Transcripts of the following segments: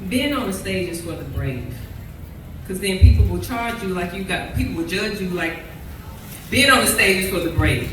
Being on the stage is for the brave. Because then people will charge you like people will judge you like, being on the stage is for the brave.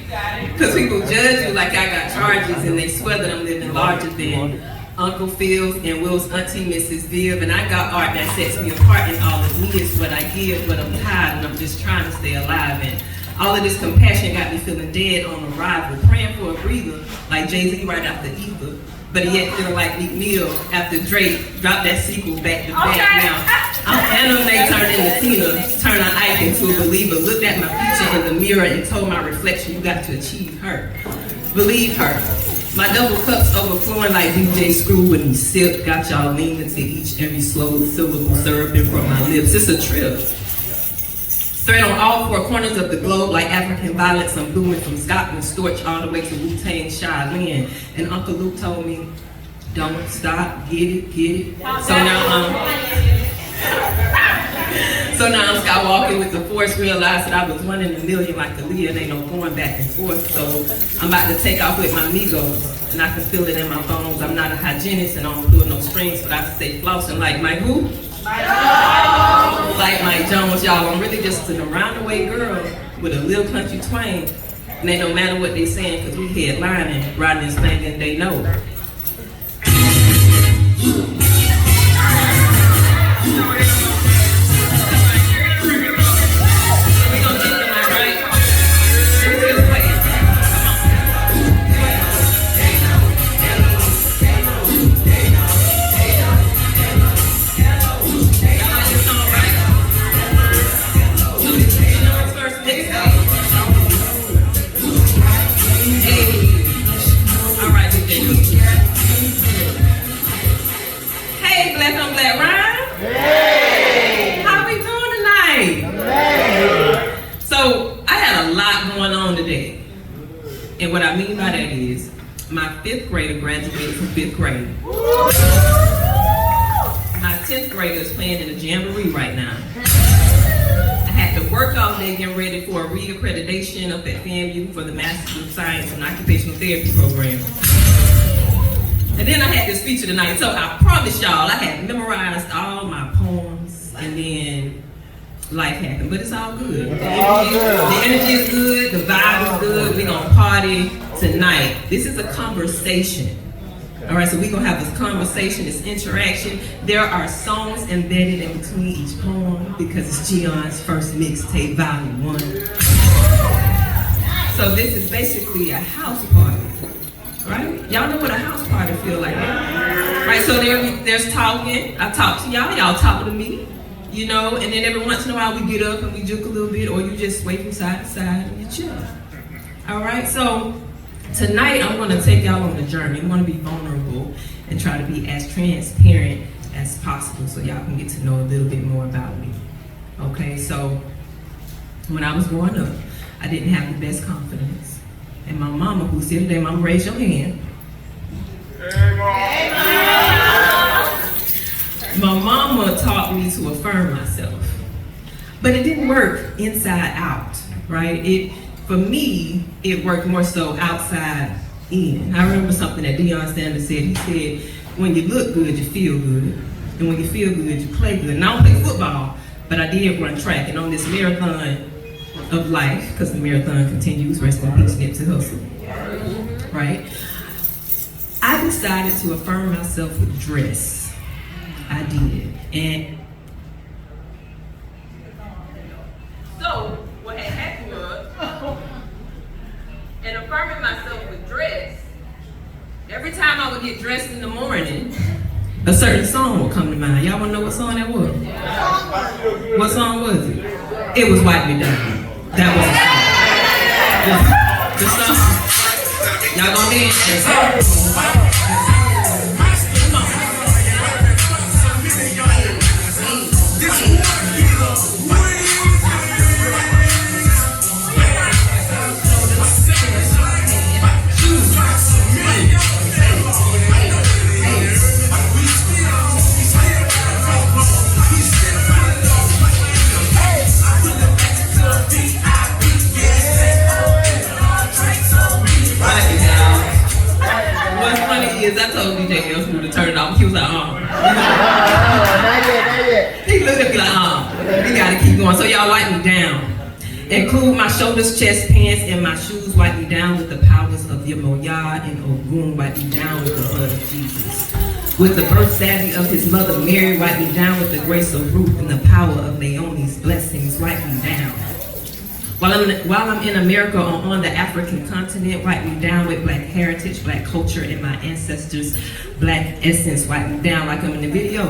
Because people judge you like I got charges and they swear that I'm living larger than Uncle Phil's and Will's auntie, Mrs. Viv, and I got art that sets me apart, and all of me is what I give, but I'm tired and I'm just trying to stay alive. And all of this compassion got me feeling dead on arrival, praying for a breather like Jay-Z right after Ether, but yet feeling like Meek Mill after Drake dropped that sequel back to back. Now, I'm anime turned into Tina, turned an Ike into a believer, looked at my future in the mirror and told my reflection, you got to achieve her. Believe her. My double cups overflowing like DJ Screw when he sipped, got y'all leaning to every slow syllable syruping from my lips. It's a trip. Thread on all four corners of the globe like African violence. I'm blooming from Scotland, Storch all the way to Wu-Tang, Shaolin. And Uncle Luke told me, don't stop, get it. So now I'm skywalking with the force, realized that I was 1 in a million like Aaliyah, and ain't no going back and forth. So I'm about to take off with my Migos, and I can feel it in my bones. I'm not a hygienist and I don't do no strings, but I can stay flossing like Mike who? Like Mike Jones, y'all. I'm really just an around the way girl with a little country twang. And they don't matter what they saying, cause we headlining, riding this thing and they know. And what I mean by that is, my 5th grader graduated from 5th grade. My 10th grader is playing in a jamboree right now. I had to work all day getting ready for a reaccreditation up at FAMU for the Master's of Science and Occupational Therapy program. And then I had this feature tonight, so I promise y'all, I had memorized all my poems, and then life happened, but it's all good. The energy is good, the vibe is good, we're gonna party tonight. This is a conversation. All right, so we're gonna have this conversation, this interaction. There are songs embedded in between each poem because it's Gion's first mixtape, volume 1. So this is basically a house party, right? Y'all know what a house party feel like, right? So there's talking, I talk to y'all, y'all talk to me. You know, and then every once in a while we get up and we juke a little bit, or you just sway from side to side and you chill. All right, so tonight I'm gonna take y'all on a journey. I'm gonna be vulnerable and try to be as transparent as possible so y'all can get to know a little bit more about me. Okay, so when I was growing up, I didn't have the best confidence. And my mama, who's here today, mama, raise your hand. My mama taught me to affirm myself, but it didn't work inside out, right? For me, it worked more so outside in. I remember something that Deion Sanders said. He said, when you look good, you feel good, and when you feel good, you play good. And I don't play football, but I did run track, and on this marathon of life, because the marathon continues, rest in peace, Nipsey Hussle, right? I decided to affirm myself with dress. I did. And so what had happened was, in affirming myself with dress, every time I would get dressed in the morning, a certain song would come to mind. Y'all wanna know what song that was? What song was it? It was Wipe Me Down. That was the song. Y'all gonna dance? What's funny Not yet. He looked at me like, we gotta keep going. So y'all wipe me down. Include my shoulders, chest, pants, and my shoes. Wipe me down with the powers of Yemoyah and Ogun. Wipe me down with the blood of Jesus. With the birth savvy of his mother Mary. Wipe me down with the grace of Ruth and the power of Naomi's blessings. Wipe me down. While I'm in America or on the African continent, wipe me down with black heritage, black culture, and my ancestors' black essence. Wipe me down like I'm in the video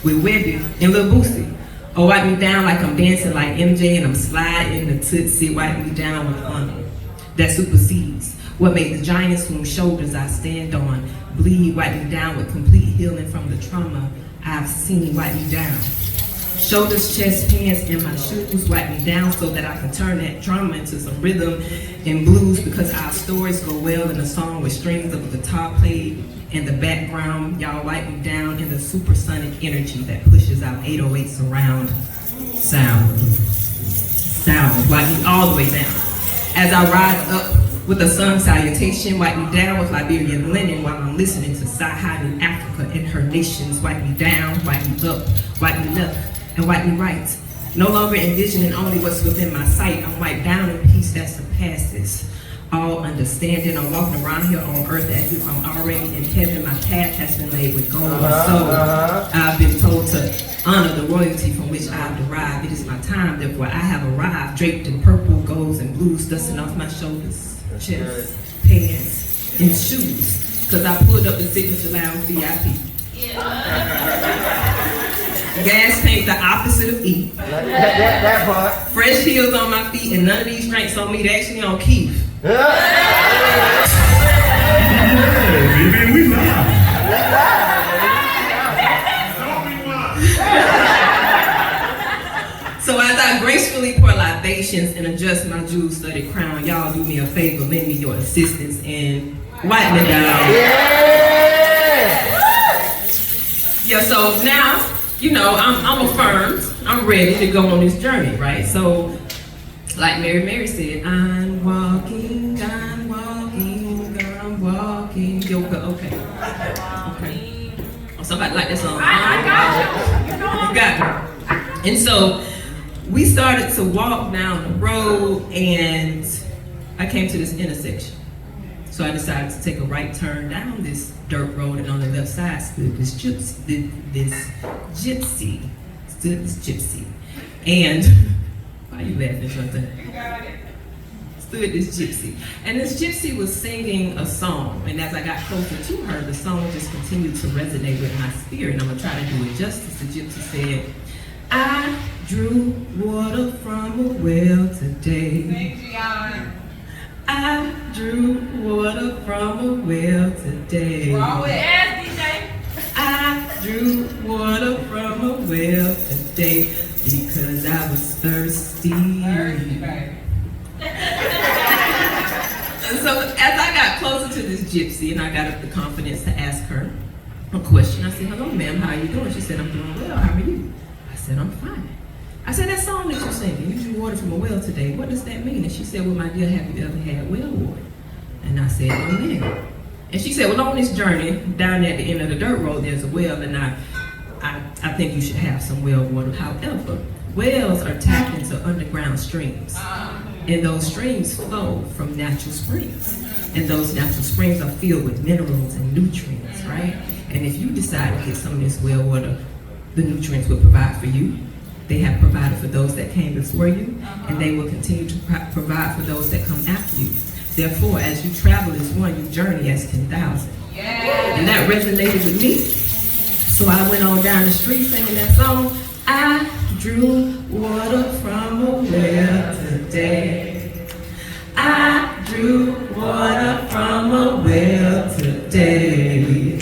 with Webby and Lil Boosie. Or wipe me down like I'm dancing like MJ and I'm sliding the Tootsie. Wipe me down with honor that supersedes what made the giants whose shoulders I stand on bleed. Wipe me down with complete healing from the trauma I've seen. Wipe me down. Shoulders, chest, pants, and my shoes. Wipe me down so that I can turn that trauma into some rhythm and blues, because our stories go well in a song with strings of a guitar played in the background. Y'all wipe me down in the supersonic energy that pushes out 808 surround sound. Wipe me all the way down. As I rise up with a sun salutation, wipe me down with Liberian linen while I'm listening to Sahara Africa and her nations. Wipe me down, wipe me up, wipe me left, and wipe me right. No longer envisioning only what's within my sight. I'm wiped down in peace that surpasses all understanding. I'm walking around here on earth as if I'm already in heaven. My path has been laid with gold and soul. I've been told to honor the royalty from which I've derived. It is my time, therefore I have arrived, draped in purple, golds, and blues, dusting off my shoulders, chest, pants, and shoes. Cause I pulled up the Signature Lounge VIP. Gas tank the opposite of E. That part. Fresh heels on my feet, and none of these drinks on me. They're actually on Keith. Baby, we live. So as I gracefully pour libations and adjust my jewel-studded crown, y'all do me a favor, lend me your assistance and wipe me down. Yeah, so now, you know, I'm affirmed. I'm ready to go on this journey, right? So, like Mary said, I'm walking. Yoga, okay. Oh, somebody like this song. I got you. You know You got me. And so, we started to walk down the road, and I came to this intersection. So I decided to take a right turn down this dirt road, and on the left side stood this gypsy. And why are you laughing, Shante? Stood this gypsy. And this gypsy was singing a song, and as I got closer to her, the song just continued to resonate with my spirit. And I'm gonna try to do it justice. The gypsy said, I drew water from a well today. I drew water from a well today. I drew water from a well today because I was thirsty. And so as I got closer to this gypsy and I got up the confidence to ask her a question, I said, hello ma'am, how are you doing? She said, I'm doing well, how are you? I said, I'm fine. I said, that song that you're singing, you drew water from a well today, what does that mean? And she said, well, my dear, have you ever had well water? And I said, amen. And she said, well, on this journey, down at the end of the dirt road, there's a well, and I think you should have some well water. However, wells are tapped into underground streams. And those streams flow from natural springs. And those natural springs are filled with minerals and nutrients, right? And if you decide to get some of this well water, the nutrients will provide for you. They have provided for those that came before you, and they will continue to provide for those that come after you. Therefore, as you travel as one, you journey as 10,000. And that resonated with me. So I went on down the street singing that song. I drew water from a well today. I drew water from a well today.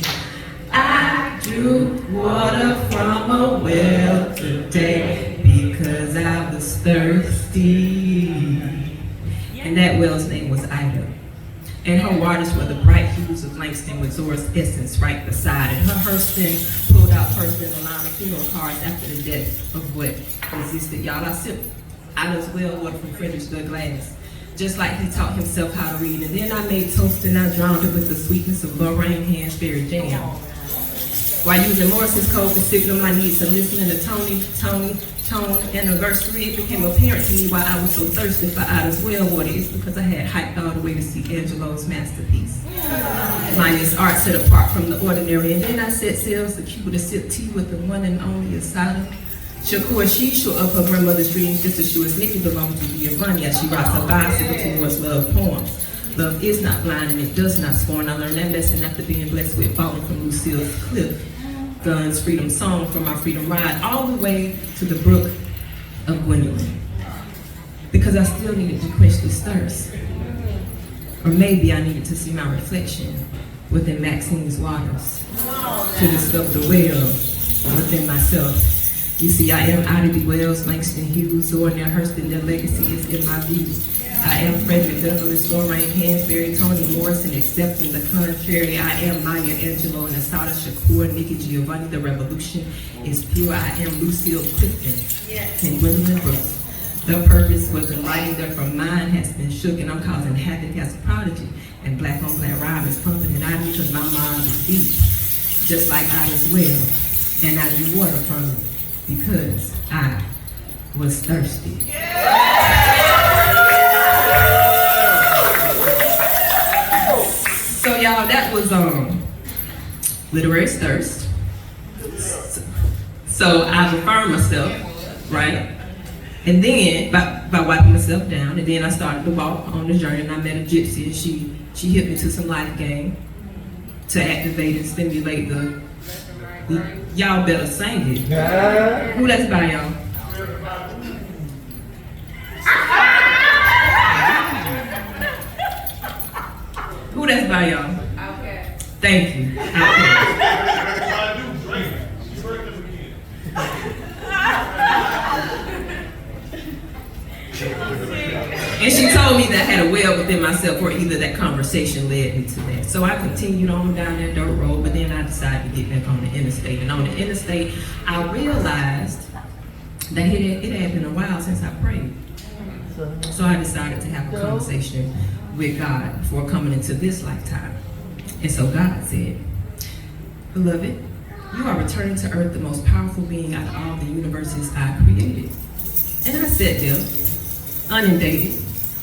I drew water from a well today because I was thirsty. And that well's name was Ida. And her waters were the bright hues of Langston with Zora's essence right beside it. Her husband pulled out first in the line of funeral cards after the death of what existed. Y'all, I sipped Ida's well water from Fredericksburg glass, just like he taught himself how to read. And then I made toast and I drowned it with the sweetness of Lorraine Hansberry jam. While using Morrison's code to signal my need to listening to Tone anniversary, it became apparent to me why I was so thirsty for Ida's well water. It's because I had hiked all the way to see Angelo's masterpiece. Minus art set apart from the ordinary, and then I set sails to Cuba to sip tea with the one and only Asada Shakur. She's sure of her grandmother's dreams just as sure as Nikki belongs to Giovanni as she rocks her bicycle towards love poems. Love is not blind and it does not scorn. I learned that lesson after being blessed with falling from Lucille's cliff. Guns, freedom song from my freedom ride all the way to the brook of Gwendolyn. Because I still needed to quench this thirst. Or maybe I needed to see my reflection within Maxine's waters. To discover the well within myself. You see, I am Ida B. Wells, Langston Hughes, Zora Hurston, their legacy is in my view. I am Frederick Douglass, Lorraine Hansberry, Toni Morrison, accepting the contrary. I am Maya Angelou and Asada Shakur, Nikki Giovanni. The revolution is pure. I am Lucille Clifton and Gwendolyn Brooks. The purpose was enlightening them from mine has been shook, and I'm causing havoc as a prodigy. And black on black rhyme is pumping it out of me because my mind is deep, just like Ida's well. And I drew water from it because I was thirsty. So y'all, that was literary thirst. So I affirmed myself, right? And then by wiping myself down, and then I started to walk on the journey, and I met a gypsy, and she hit me to some life game to activate and stimulate the y'all better sing it. Who that's by y'all? Who that's by y'all? Okay. Thank you. Okay. And she told me that I had a well within myself, or either that conversation led me to that. So I continued on down that dirt road, but then I decided to get back on the interstate. And on the interstate, I realized that it had been a while since I prayed. So I decided to have a conversation with God before coming into this lifetime. And so God said, "Beloved, you are returning to earth the most powerful being out of all the universes I created." And I sat there, inundated,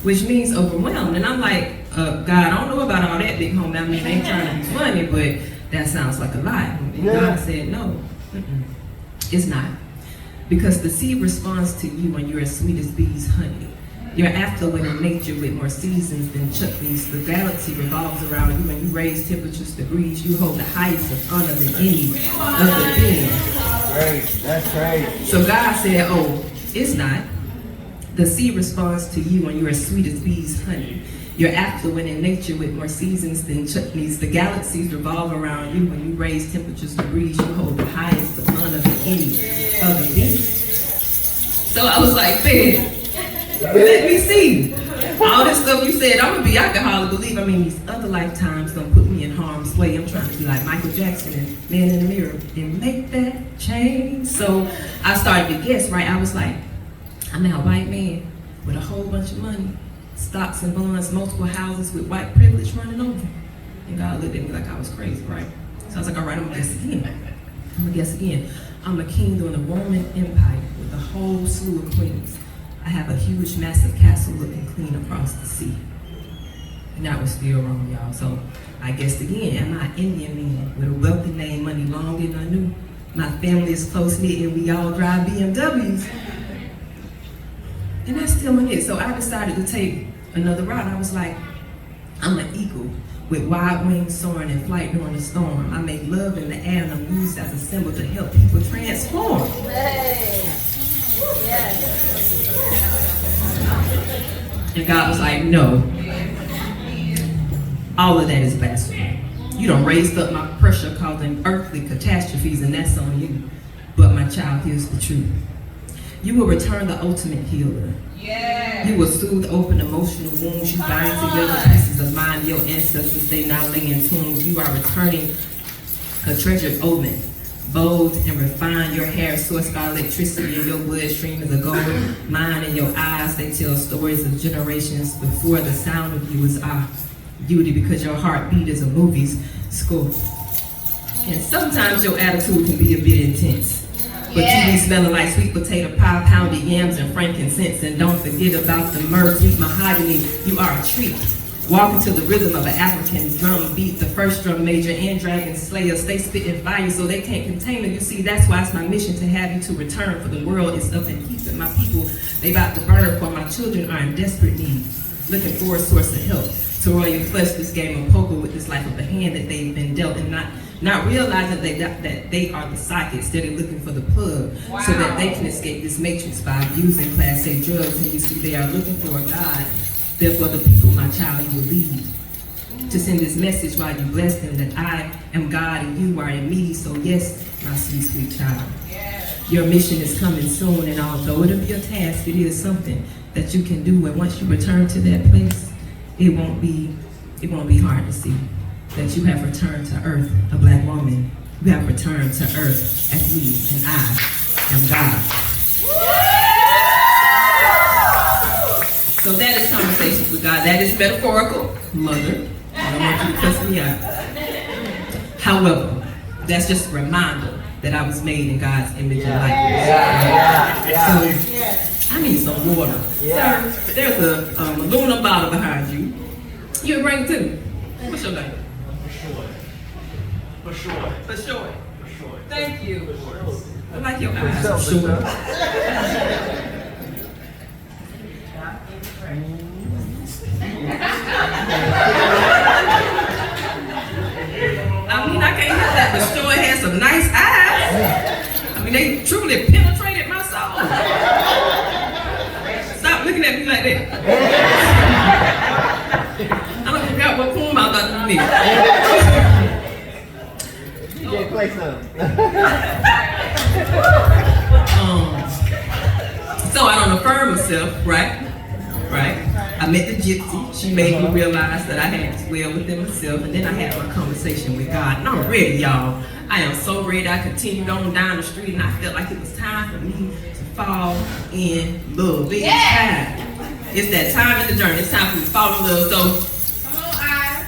which means overwhelmed. And I'm like, God, I don't know about all that, big homie. I mean, I ain't trying to be funny, but that sounds like a lie. And God said, no, it's not. Because the sea responds to you when you're as sweet as bees' honey. You're affluent in nature with more seasons than chutneys. The galaxy revolves around you when you raise temperatures degrees. You hold the highest of honor than any other being. Great, that's great. So God said, oh, it's not. The sea responds to you when you're as sweet as bees' honey. You're affluent in nature with more seasons than chutneys. The galaxies revolve around you when you raise temperatures degrees. You hold the highest of honor than any other being. So I was like, man, let me see. All this stuff you said, I'm gonna be alcoholic, believe. I mean, these other lifetimes gonna put me in harm's way. I'm trying to be like Michael Jackson and Man in the Mirror and make that change. So I started to guess, right? I was like, I'm now a white man with a whole bunch of money, stocks and bonds, multiple houses with white privilege running over. And God looked at me like I was crazy, right? So I was like, all right, I'm gonna guess again. I'm a king during the Roman Empire with a whole slew of queens. I have a huge, massive castle looking clean across the sea. And that was still wrong, y'all. So I guessed again, am I an Indian man with a wealthy name, money longer than I knew? My family is close-knit and we all drive BMWs. And that's still in it. So I decided to take another route. I was like, I'm an eagle with wide wings soaring in flight during the storm. I make love in the air and I'm used as a symbol to help people transform. And God was like, no. All of that is blasphemy. You done raised up my pressure causing earthly catastrophes and that's on you. But my child, here's the truth. You will return the ultimate healer. Yeah. You will soothe open emotional wounds. You bind together pieces of mind. Your ancestors, they now lay in tombs. You are returning a treasured omen. Bold and refined, your hair is sourced by electricity and your bloodstream is a gold mine in your eyes. They tell stories of generations before the sound of you is our beauty because your heartbeat is a movie's score. And sometimes your attitude can be a bit intense. But you be smelling like sweet potato pie, pounded yams, and frankincense. And don't forget about the myrrh, sweet mahogany. You are a treat. Walking to the rhythm of an African drum beat, the first drum major and dragon slayer stay spitting fire so they can't contain it. You see, that's why it's my mission to have you to return, for the world is up and keeping. My people, they about to burn, for my children are in desperate need, looking for a source of help to royally flesh this game of poker with this life of the hand that they've been dealt, and not realizing that they are the sockets, that they're looking for the plug, so that they can escape this matrix by abusing Class A drugs. And you see, they are looking for a God. Therefore, the people, my child, you will lead to send this message while you bless them, that I am God and you are in me. So yes, my sweet, sweet child, your mission is coming soon, and although it'll be a task, it is something that you can do. And once you return to that place, it won't be hard to see that you have returned to earth, a black woman. You have returned to earth as me, and I am God. So that is conversations with God. That is metaphorical, mother. I don't want you to cuss me out. However, that's just a reminder that I was made in God's image and likeness. So I need some water. Sir, there's a aluminum bottle behind you. You bring it to me. What's your name? For sure. Thank you. I like your eyes. For sure. I mean, I can't help that, but sure has some nice eyes. I mean, they truly penetrated my soul. Stop looking at me like that. I don't forgot what poem I thought you needed. DJ, play some. So I don't affirm myself, right? I met the gypsy. She made me realize that I had to dwell within myself, and then I had my conversation with God. And I'm ready, y'all. I am so ready. I continued on down the street, and I felt like it was time for me to fall in love. It's time. It's that time in the journey. It's time for me to fall in love. So, come on, eyes.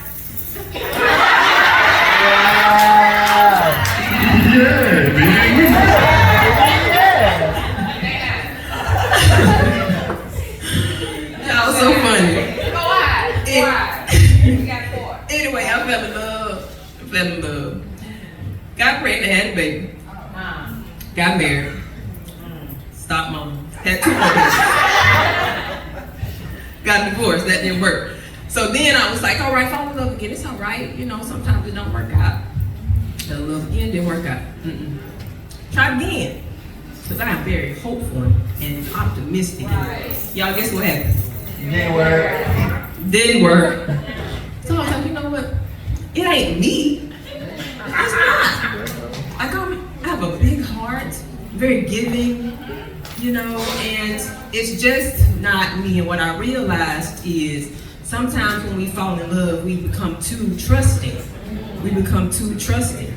Yeah, baby. Y'all so funny. Go ahead. We got 4. Anyway, I fell in love. Got pregnant, had a baby. Got married. Stopped mom. Had 2 more babies. Got divorced. That didn't work. So then I was like, all right, fall in love again. It's all right. You know, sometimes it don't work out. Fell in love again, didn't work out. Try again. Because I am very hopeful and optimistic. Y'all guess what happened? Didn't work. So I was like, you know what? It ain't me. It's not. I have a big heart, very giving, you know, and it's just not me. And what I realized is sometimes when we fall in love, we become too trusting. We become too trusting.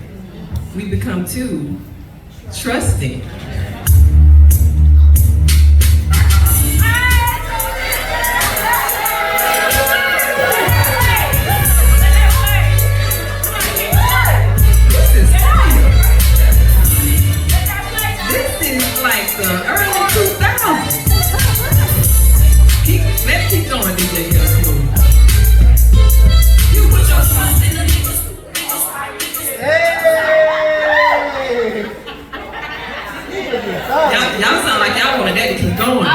The early 2000s. Let's keep going, DJ. You put your trust in the niggas. Hey! Y'all sound like y'all wanted that to keep going.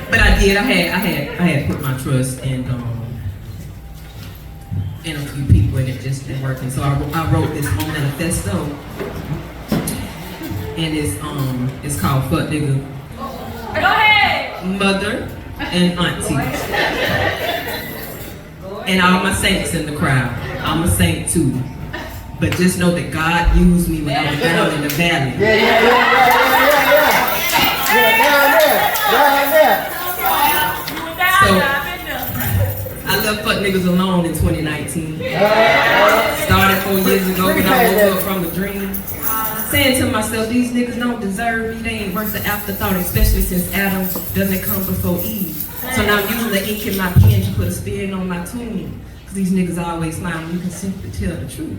But I did. I had put my trust in a few people, and it just didn't work. And so I wrote this manifesto. And it's called Fuck Nigga. Go ahead. Mother and auntie. And all my saints in the crowd. I'm a saint too. But just know that God used me when I was down in the valley. Yeah, down there. So I left Fuck Niggas alone in 2019. Started 4 years ago when I woke up from a dream. Saying to myself, these niggas don't deserve me. They ain't worth the afterthought, especially since Adam doesn't come before Eve. So now I'm using the ink in my pen to put a spin on my tune. Cause these niggas always lying when you can simply tell the truth.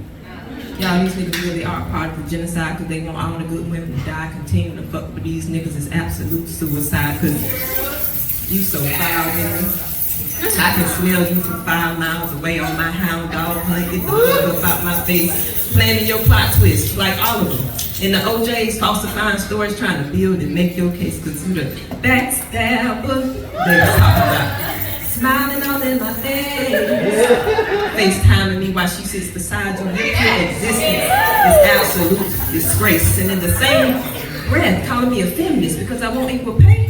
Y'all, these niggas really are part of the genocide because they want all the good women to die. Continuing to fuck with these niggas is absolute suicide because you so foul, nigga. I can smell you from 5 miles away on my hound dog hunt. Get the fuck up out my face. Planning your plot twist, like all of them. And the OJs falsifying stories, trying to build and make your case because you the backstabber they was talking about. Smiling all in my face. FaceTiming me while she sits beside you. Your pure existence is absolute disgrace. And in the same breath, calling me a feminist because I want equal pay.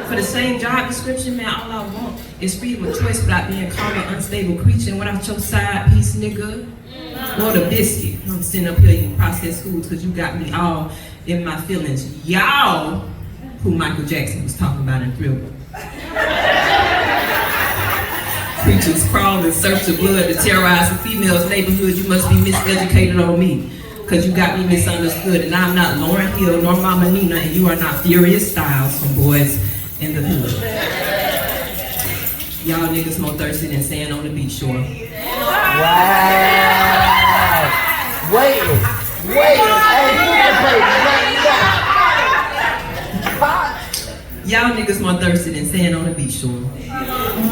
For the same job description, man, all I want is freedom of choice without being called an unstable creature. And without your side piece, nigga, or the biscuit. I'm sitting up here eating processed foods because you got me all in my feelings. Y'all, who Michael Jackson was talking about in Thriller. Creatures crawl in search of blood to terrorize the female's neighborhood. You must be miseducated on me. Cause you got me misunderstood. And I'm not Lauryn Hill nor Mama Nina. And you are not Furious Styles from Boys in the Hood. Y'all niggas more thirsty than sand on the beach shore. Wow. Waiting. Hey, Y'all niggas more thirsty than sand on the beach shore.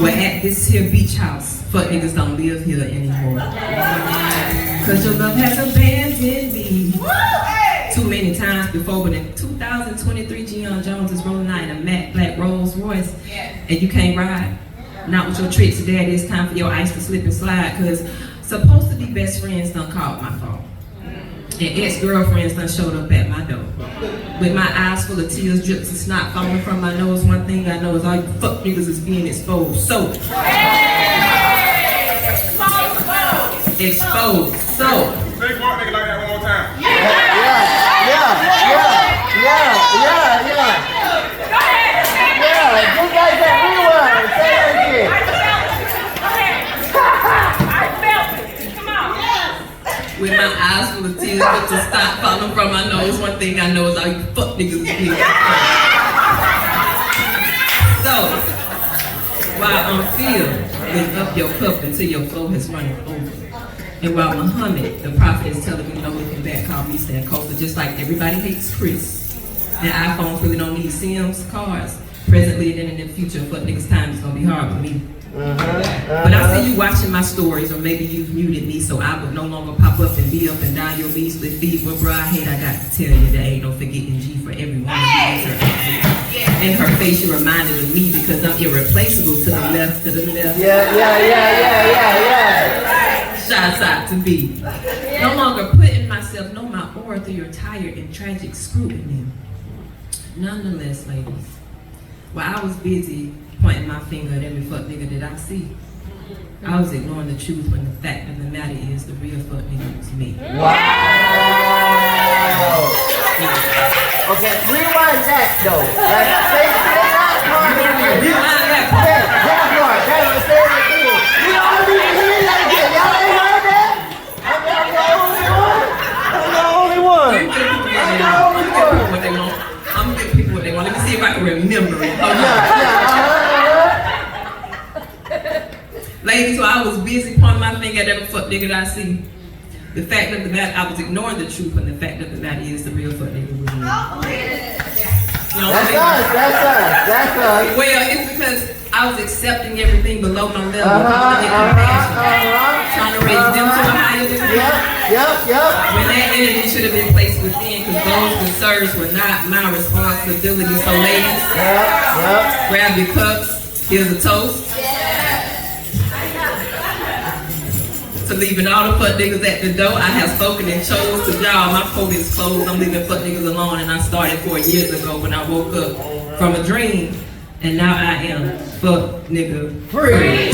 We're at this here beach house. Fuck niggas don't live here anymore. Cause your love has abandoned me. Too many times before, but in 2023, Gion Jones is rolling out in a matte black Rolls Royce. And you can't ride. Not with your tricks, daddy. It's time for your ice to slip and slide. Cause supposed to be best friends done called my phone. And ex-girlfriends done showed up at my door. With my eyes full of tears, drips and snot falling from my nose. One thing I know is all you fuck niggas is being exposed. So exposed. So Big Mark nigga like that one more time. Yeah. Just like that rewind. Say that again. with my eyes full of tears, but to stop falling from my nose, one thing I know is all you fuck niggas is being So, while I'm filled, lift up your cup until your flow has run over. And while Muhammad, the prophet, is telling me no looking back, call me Sankofa, just like everybody hates Chris. And iPhones really don't need Sims cards. Presently and in the future, fuck niggas' time is gonna be hard for me. But I see you watching my stories, or maybe you've muted me, so I would no longer pop up and be up and down your measly feed. But bro, I hate I got to tell you, there ain't no forgetting G for everyone. In her face, you're reminded of me because I'm irreplaceable to the left, to the left. Yeah. Shots out to be. No longer putting myself, no, my aura through your tired and tragic scrutiny. Nonetheless, ladies, while I was busy pointing my finger at every fuck nigga that I see, I was ignoring the truth when the fact of the matter is the real fuck nigga was me. Wow. Okay, rewind that though. Like, say that part. Rewind that part. That part. Say it again. You don't even hear that again. Y'all ain't heard that? I'm the only one. I'm gonna give people what they want. Let me see if I can remember it. Ladies, while I was busy pointing my finger at every fuck nigga that I see, the fact of the matter, I was ignoring the truth, and the fact of the matter is the real fuck nigga was me. You know what That's us. Well, it's because I was accepting everything below my level, trying to raise them to a higher degree. Yep. When that energy should have been placed within, because those concerns were not my responsibility. So ladies, grab your cups. Here's a toast. To leaving all the fuck niggas at the door. I have spoken and chose to y'all. My quote is closed. I'm leaving fuck niggas alone, and I started 4 years ago when I woke up from a dream, and now I am fuck nigga free.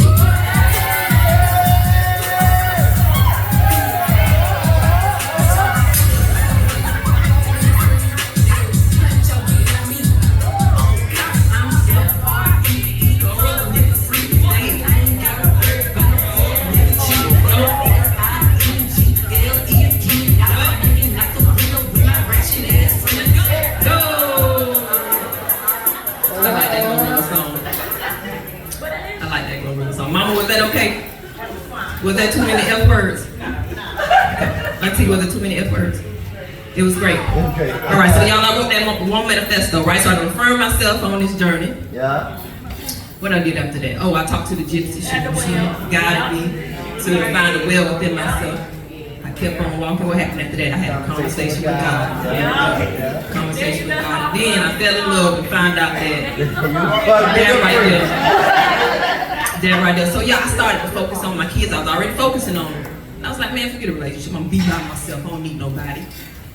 Mama Was that too many F words? Auntie, was it too many F words? It was great. Okay. All right, so y'all, I wrote that one manifesto, right? So I confirmed myself on this journey. Yeah. What I did after that? Oh, I talked to the gypsy. She guided me to find a well within myself. I kept on walking. What happened after that? I had a conversation with God. Conversation with God. Then I fell in love and found out that that right there. So yeah, I started to focus on my kids. I was already focusing on them. And I was like, man, forget a relationship. I'm gonna be by myself. I don't need nobody.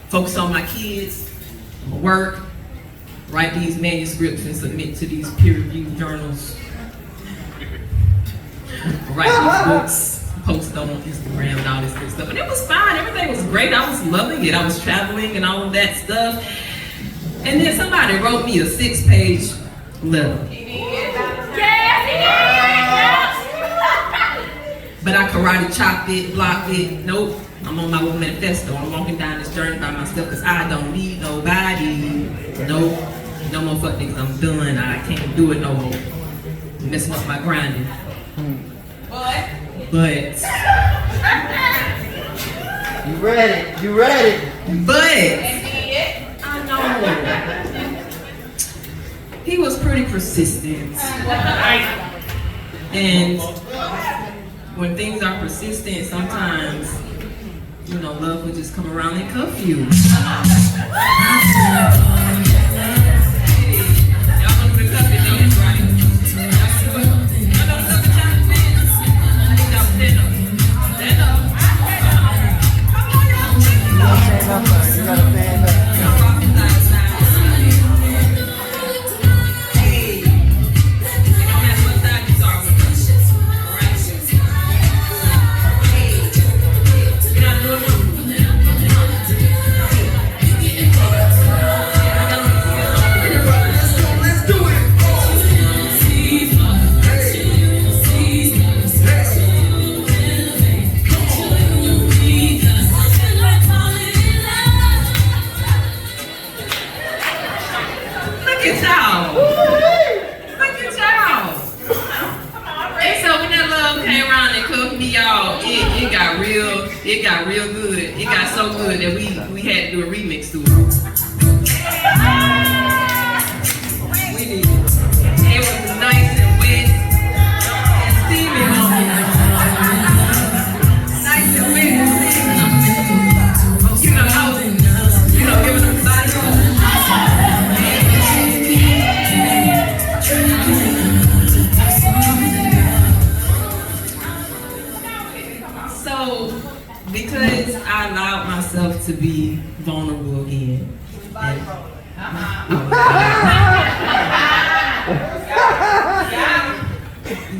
Focus on my kids, work, write these manuscripts and submit to these peer-reviewed journals. Write these books, post on Instagram and all this good stuff. And it was fine, everything was great. I was loving it. I was traveling and all of that stuff. And then somebody wrote me a 6-page letter. But I karate chopped it, blocked it. Nope, I'm on my own manifesto. I'm walking down this journey by myself because I don't need nobody. Nope, no more fuck niggas. I'm done. I can't do it no more. I'm messing up my grinding. But You ready? You ready? I know he was pretty persistent. And when things are persistent, sometimes, you know, love will just come around and cuff you. Y'all know the cuffing is, right? Y'all know the cuffing time is? I think y'all stand up. Stand up. Come on, y'all. You gotta stand up. It got real good. It got so good that we had to do a remix to it. We did. It was nice and wet and steaming. Nice and wet and steaming. You know, giving them body. So, because I allowed myself to be vulnerable again.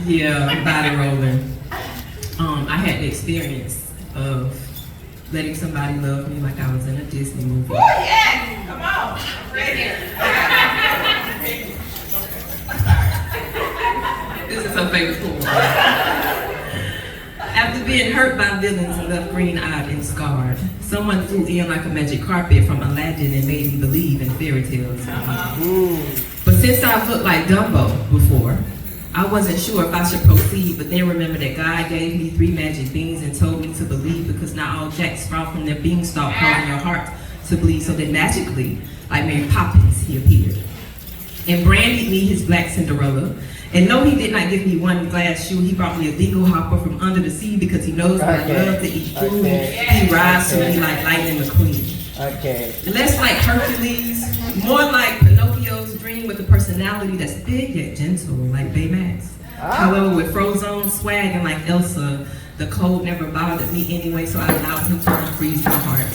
Yeah, body rolling. I had the experience of letting somebody love me like I was in a Disney movie. Oh, yeah! Come on! Right here. This is her favorite poem. After being hurt by villains and left green-eyed and scarred, someone flew in like a magic carpet from Aladdin and made me believe in fairy tales. But since I've looked like Dumbo before, I wasn't sure if I should proceed, but then remembered that God gave me 3 magic beans and told me to believe because not all jacks sprout from their beanstalk, causing your heart to bleed. So then magically, like Mary Poppins, he appeared and branded me his black Cinderella. And no, he did not give me one glass shoe. He brought me a dingo hopper from under the sea because he knows I love to eat food. He rides to me like Lightning McQueen. Okay. Less like Hercules, more like Pinocchio's dream with a personality that's big yet gentle, like Baymax. However, with Frozone swag and like Elsa, the cold never bothered me anyway, so I allowed him to unfreeze my heart.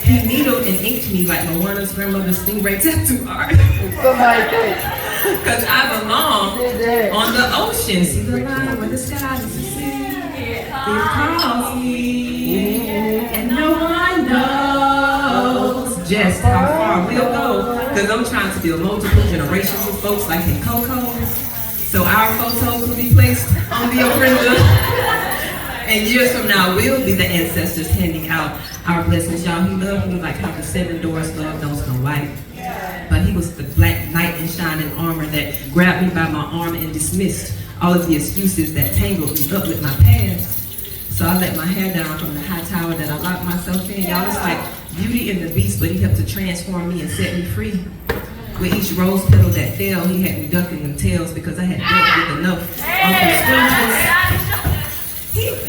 He needled and inked me like Moana's grandmother's stingray tattoo art. Somebody say. Cause I belong on the ocean. See the line where the sky is the sea. It calls me, and no one knows just how far we'll go. Cause I'm trying to build multiple generations of folks like in Coco. So our photos will be placed on the ofrenda. And years from now, we'll be the ancestors handing out our blessings. Y'all, he loved me like how the 7 doors loved on Snow White. But he was the black knight in shining armor that grabbed me by my arm and dismissed all of the excuses that tangled me up with my past. So I let my hair down from the high tower that I locked myself in. Y'all, it's like Beauty and the Beast, but he helped to transform me and set me free. With each rose petal that fell, he had me ducking them tails because I had dealt with enough Uncle Scrooges.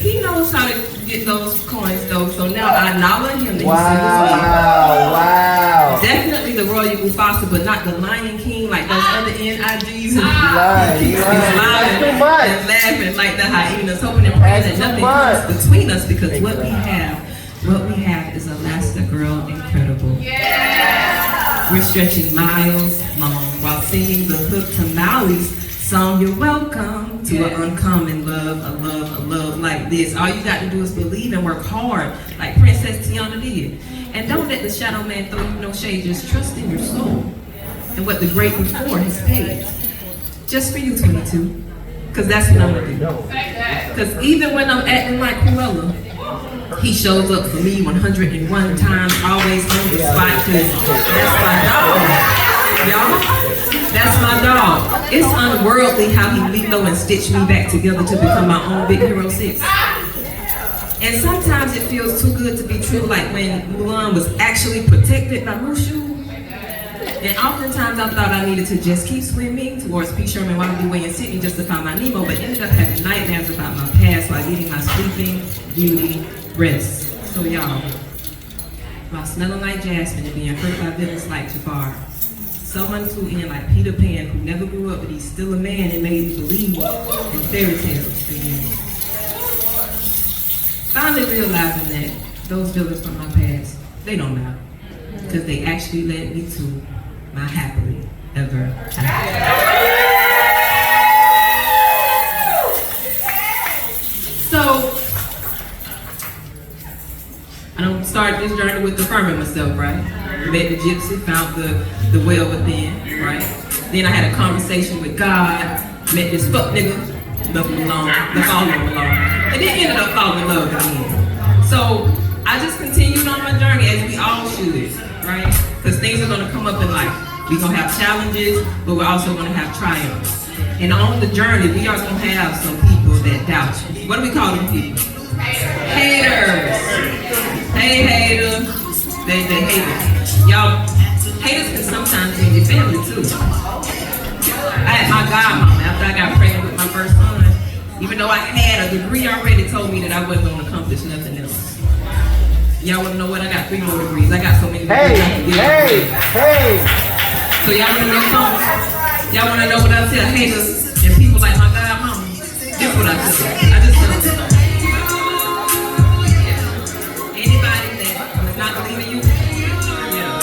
He knows how to get those coins though, so now I acknowledge him that he Wow. definitely the Royal Mufasa, but not the Lion King like those other NIGs. Right. He's That's too lying much. and laughing like the hyenas, hoping and praying that That's nothing too much. comes between us because what we have is Elastigirl incredible. We're stretching miles long while singing the hook to Maui's song, You're Welcome to an uncommon love, a love like this. All you got to do is believe and work hard like Princess Tiana did. And don't let the shadow man throw you no shade, just trust in your soul and what the great before has paid. Just for you, 22, because that's what I'm going to do. Because even when I'm acting like Cruella, he shows up for me 101 times, always on the spot, because that's my dog, y'all. That's my dog. It's unworldly how he Lilo and stitched me back together to become my own Big Hero 6. And sometimes it feels too good to be true, like when Mulan was actually protected by Mushu. And oftentimes I thought I needed to just keep swimming towards P. Sherman, Wallaby Way, and Sydney just to find my Nemo, but ended up having nightmares about my past while getting my sleeping beauty rest. So y'all, while smelling like jasmine and being hurt by villains like Jafar, someone flew in like Peter Pan who never grew up, but he's still a man and made me believe in fairy tales again. Finally realizing that those villains from my past, they don't matter, because they actually led me to my happily ever after. So, I don't start this journey with affirming myself, right? Met the gypsy, found the well within, right? Then I had a conversation with God, met this fuck nigga, left him alone, left all of him alone, and then ended up falling in love again. So I just continued on my journey as we all should, right? Because things are gonna come up in life. We're gonna have challenges, but we're also gonna have triumphs. And on the journey, we are gonna have some people that doubt you. What do we call them people? Haters. Hey haters. They hate us. Y'all, haters can sometimes be your family too. I had my godmama after I got pregnant with my first son. Even though I had a degree already, told me that I wasn't gonna accomplish nothing else. Y'all wanna know what? I got 3 more degrees. I got so many degrees. Hey. So y'all wanna know something? Y'all wanna know what I tell haters and people like my godmama? This is what I tell them. I just tell them. Anybody that is not believing you, yeah.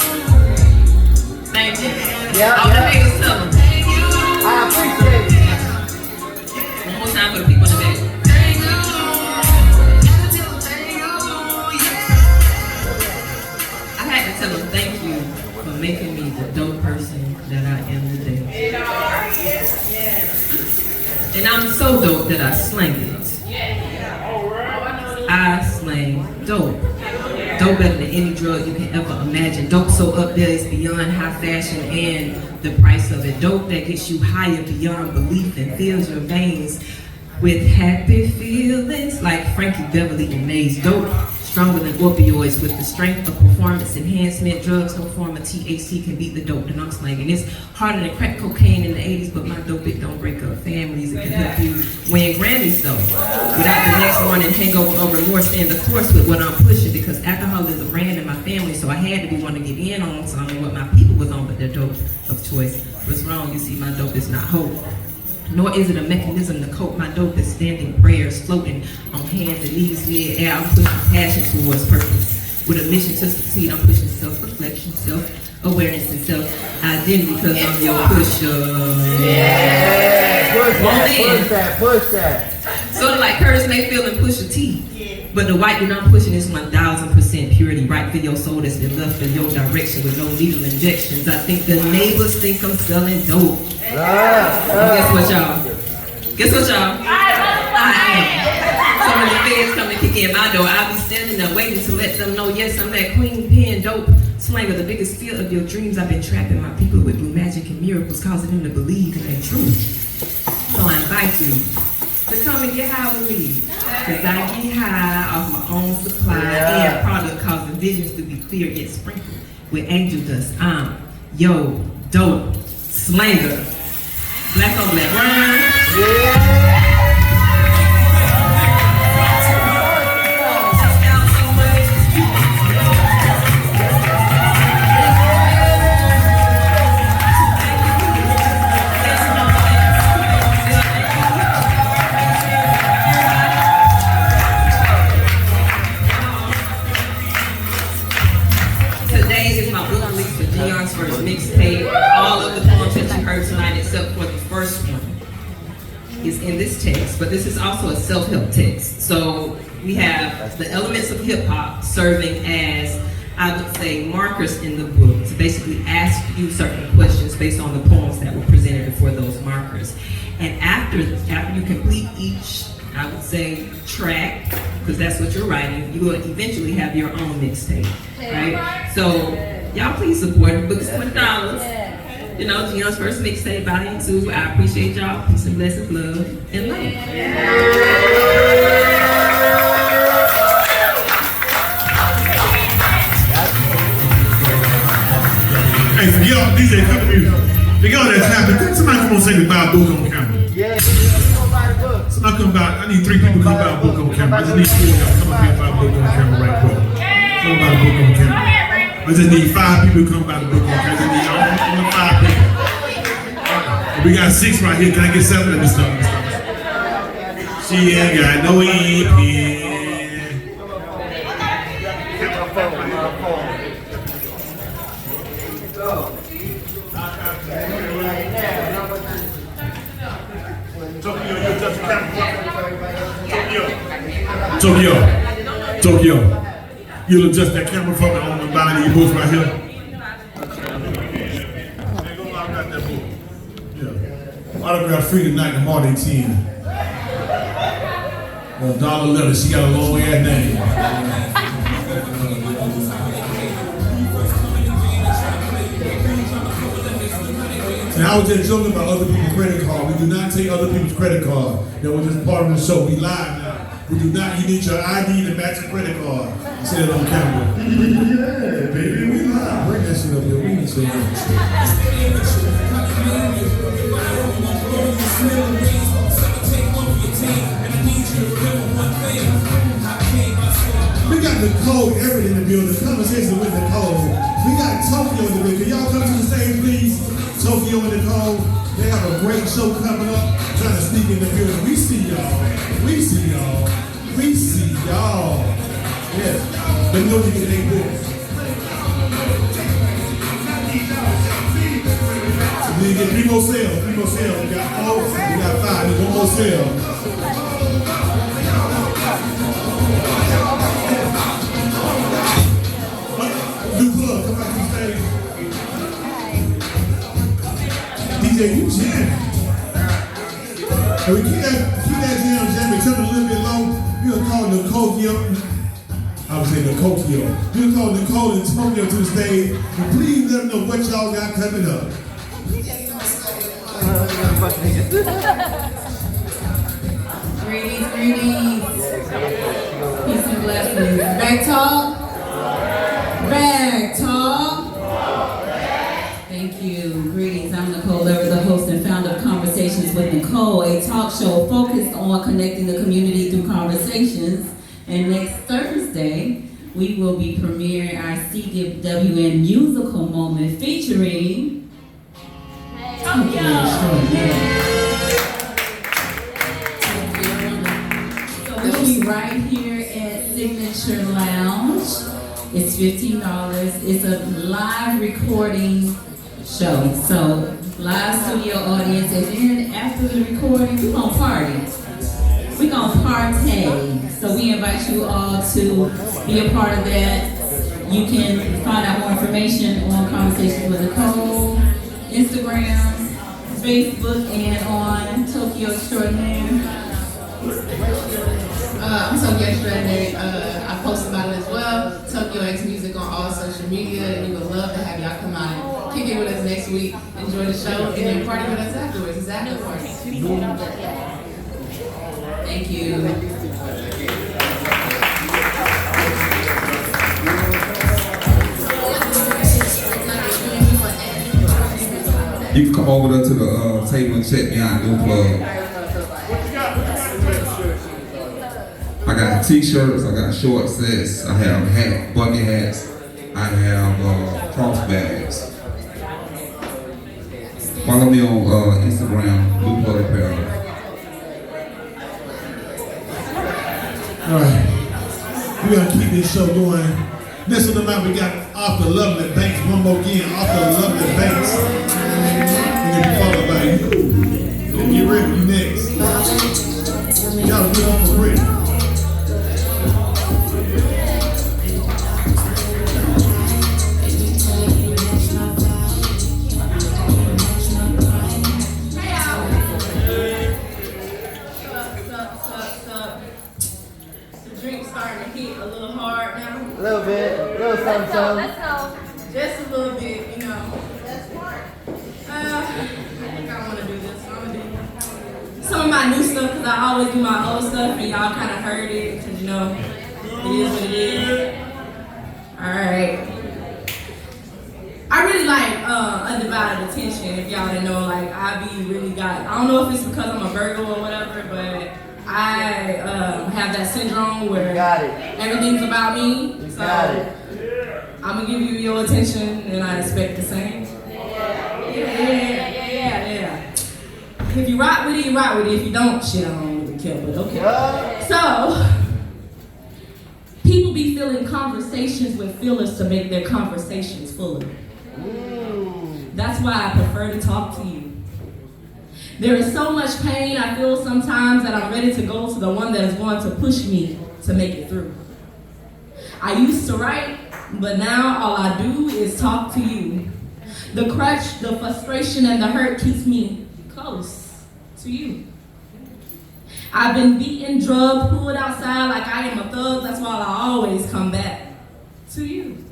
Thank you. All the haters tell them. I appreciate it. One more time for the people in the back. I had to tell them thank you for making me the dope person that I am today. And I'm so dope that I slang it. I slang dope. Dope better than any drug you can ever imagine. Dope so up there it's beyond high fashion and the price of it. Dope that gets you higher beyond belief and fills your veins with happy feelings like Frankie Beverly and Maze. Dope stronger than opioids with the strength of performance enhancement. Drugs, no form of THC can beat the dope that I'm slanging. It's harder than crack cocaine in the 80s, but my dope, it don't break up families. It can help you win Grammys though. Without the next morning hangover or remorse, staying the course with what I'm pushing, because alcohol is a brand in my family, so I had to be one to get in on something what my people was on, but their dope of choice was wrong. You see, my dope is not hope. Nor is it a mechanism to cope. My dope is standing prayers, floating on hands and knees mid-air. I'm pushing passion towards purpose. With a mission to succeed, I'm pushing self-reflection, self-awareness, and self-identity because I'm your pusher. Yeah. Push that. Sort of like Curtis Mayfield and Pusha T. But the white that I'm pushing is 1000% purity, right for your soul that's been left in your direction with no needle injections. I think the neighbors think I'm selling dope. Guess what, y'all? I am. So when the feds come and kick in my door, I'll be standing there waiting to let them know, yes, I'm that queen pen dope slanger, the biggest fear of your dreams. I've been trapping my people with blue magic and miracles, causing them to believe in their truth. So I invite you to come want to get high with me? Because I get high off my own supply and product causing visions to be clear yet sprinkled with angel dust. I'm yo, dope, slanger, black on black rhyme. Today is my book release for Dion's first mixtape. All of the poems that you heard tonight, except for the first one, is in this text, but this is also a self-help text. So we have the elements of hip-hop serving as, I would say, markers in the book to basically ask you certain questions based on the poems that were presented before those markers. And after you complete each, I would say, track, because that's what you're writing, you will eventually have your own mixtape, right? So y'all please support it. The book is $20. You know, Gion's first mixtape, Volume 2. I appreciate y'all. Peace and blessings, love, and love. Hey, so y'all, DJ, come to me. They got that clapping. Somebody come on say the Bible book on camera. Yeah, somebody book. Somebody come by. I need 3 people to come by a book on camera. I just need 4 of y'all to come up here and buy a book on camera right quick. Come by the book on camera. I just need 5 people to come by the book on camera. I just need only 5 people. We got 6 right here. Can I get 7 of this stuff? She ain't got no EP. Tokyo, you'll adjust that camera for me on the body of your books right here. Yeah. Autograph free tonight, the Marty 10. Dollar letter, she got a long ass name. And I was just joking about other people's credit card. We do not take other people's credit card. That was just part of the show. We live now. We do not. You need your ID to match your credit card. Say it on camera. Yeah, baby, we live. Bring that shit up here. We need to. We got Nicole Everett in the building. Conversation with Nicole. We got Tokyo in the building. Can y'all come to the stage, please? Tokyo and Nicole. They have a great show coming up. Trying to sneak in the building. We see y'all. We see y'all. We see y'all. Yeah. They know you get their books. So we get 3 more sales. 3 more sales. We got 4. We got 5. There's 1 more sale. New plug. Come back to the stage. DJ, you jamming. And we keep that jam jamming. Turn it a little bit low. We're gonna call Nicole. I would say Nicole. We're gonna call Nicole and Tokyo to the stage. And please let them know what y'all got coming up. Greetings. Peace and blessings. Back talk. Thank you. Greetings. I'm Nicole Lever, the host and founder of Conversations with Nicole, a talk show focused on connecting the community through conversations. And next Thursday, we will be premiering our CGWN musical moment featuring Tokyo. So we'll be right here at Signature Lounge. It's $15. It's a live recording show. So live studio audience, and then after the recording, we're gonna party. We're gonna partay. So we invite you all to be a part of that. You can find out more information on Conversations with Nicole, Instagram, Facebook, and on Tokyo Extraordinaire. I'm Tokyo Extraordinaire. I post about it as well. Tokyo X Music on all social media, and we would love to have y'all come out and kick it with us next week, enjoy the show, and then party with us afterwards. It's after party. Thank you. You can come over there to the table and check me out, no plug. I got t-shirts, I got short sets, I have bucket hats, I have cross bags. Follow me on Instagram, Blue Plug Apparel. All right, we're gonna keep this show going. Next on the line, we got Off the Lovely Banks. One more again, Off the Lovely Banks. And then followed by you. Then get ready, you next. Y'all get off the break. A little bit, a little something, something. Just a little bit, you know. I think I want to do this. I'm going to do some of my new stuff because I always do my old stuff and y'all kind of heard it because, you know, it is what it is. Alright. I really like Undivided Attention, if y'all didn't know. Like, I don't know if it's because I'm a Virgo or whatever, but I have that syndrome where everything's about me. So I'm gonna give you your attention and I expect the same. Yeah. If you rock with it, you rock with it. If you don't, shit, I don't really care, but okay. So, people be filling conversations with fillers to make their conversations fuller. That's why I prefer to talk to you. There is so much pain I feel sometimes that I'm ready to go to the one that is going to push me to make it through. I used to write, but now all I do is talk to you. The crutch, the frustration, and the hurt keeps me close to you. I've been beaten, drugged, pulled outside like I am a thug. That's why I always come back to you.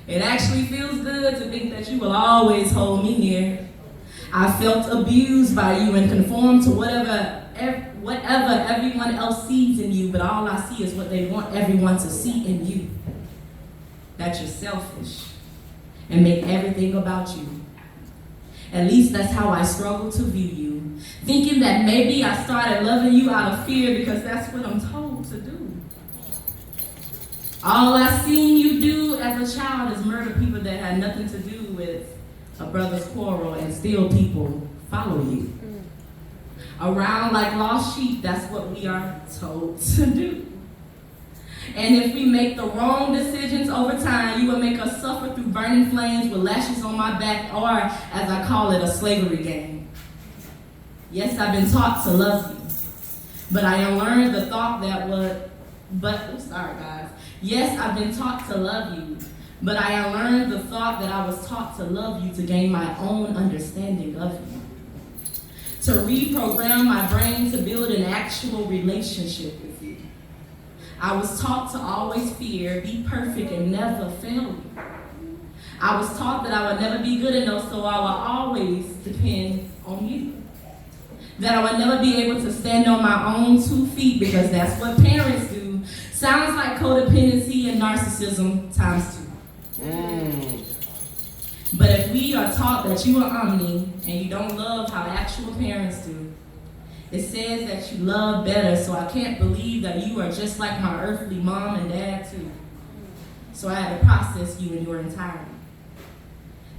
It actually feels good to think that you will always hold me near. I felt abused by you and conformed to whatever everyone else sees in you, but all I see is what they want everyone to see in you. That you're selfish and make everything about you. At least that's how I struggle to view you, thinking that maybe I started loving you out of fear because that's what I'm told to do. All I seen you do as a child is murder people that had nothing to do with a brother's quarrel, and still people follow you. Around like lost sheep, that's what we are told to do. And if we make the wrong decisions over time, you will make us suffer through burning flames with lashes on my back, or as I call it, a slavery game. Yes, I've been taught to love you, but I unlearned the thought that Yes, I've been taught to love you, but I unlearned the thought that I was taught to love you to gain my own understanding of you. To reprogram my brain to build an actual relationship with you. I was taught to always fear, be perfect, and never fail you. I was taught that I would never be good enough, so I would always depend on you. That I would never be able to stand on my own 2 feet because that's what parents do. Sounds like codependency and narcissism times 2. But if we are taught that you are omni and you don't love how actual parents do, it says that you love better, so I can't believe that you are just like my earthly mom and dad too. So I had to process you in your entirety.